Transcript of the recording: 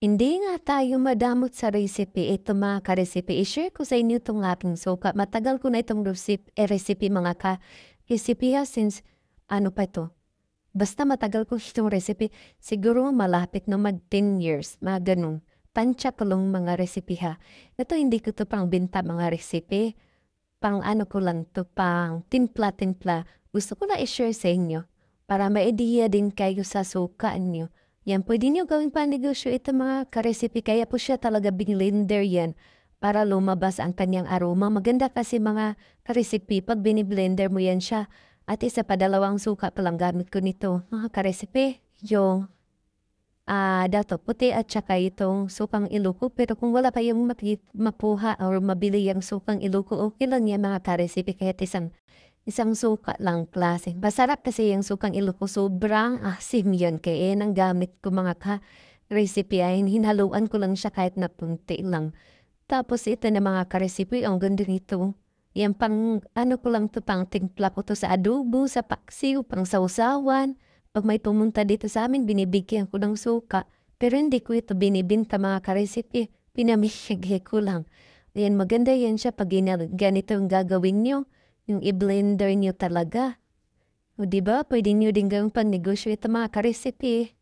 Hindi nga tayo madamot sa recipe. Ito mga ka-recipe, i-share ko sa inyo itong aking suka. Matagal ko na itong recipe mga ka-recipe since ano pa ito. Basta matagal ko itong recipe. Siguro malapit na mag 10 years, mga ganun. Tansya ko lang mga recipe ha. Ito hindi ko to pang binta mga recipe. Pang ano ko lang to, pang timpla-timpla. Gusto ko na i-share sa inyo para ma-idea din kayo sa suka niyo. Yan, pwede niyo gawing panegosyo ito mga ka-recipe. Kaya po siya talaga blender yan para lumabas ang kanyang aroma. Maganda kasi mga ka-recipe pag biniblender mo yan siya. At isa pa, dalawang suka pa lang gamit ko nito. Mga ka-recipe, yung dato puti at saka itong sukang Ilocos. Pero kung wala pa yung mapuha or mabili yung sukang Ilocos, okay lang yan mga ka-recipe kahit isang suka lang klase. Masarap kasi yung sukang Ilocos. Sobrang asim yun. Kaya yan ang gamit ko mga ka-recipe. Ay hinaluan ko lang siya kahit na punti lang. Tapos ito na mga ka-recipe. Ang ganda nito. Yan pang ano ko lang to, pang timpla ko to sa adobo, sa paksiw, pang sausawan. Pag may pumunta dito sa amin, binibigyan ko ng suka. Pero hindi ko ito binibinta mga ka-recipe. Pinamihighe ko lang. Ayan, maganda yan siya pag ganito yung gagawin nyo. Yung i-blender nyo talaga. O diba, pwede nyo din gawing pang negosyo ito mga ka-recipe.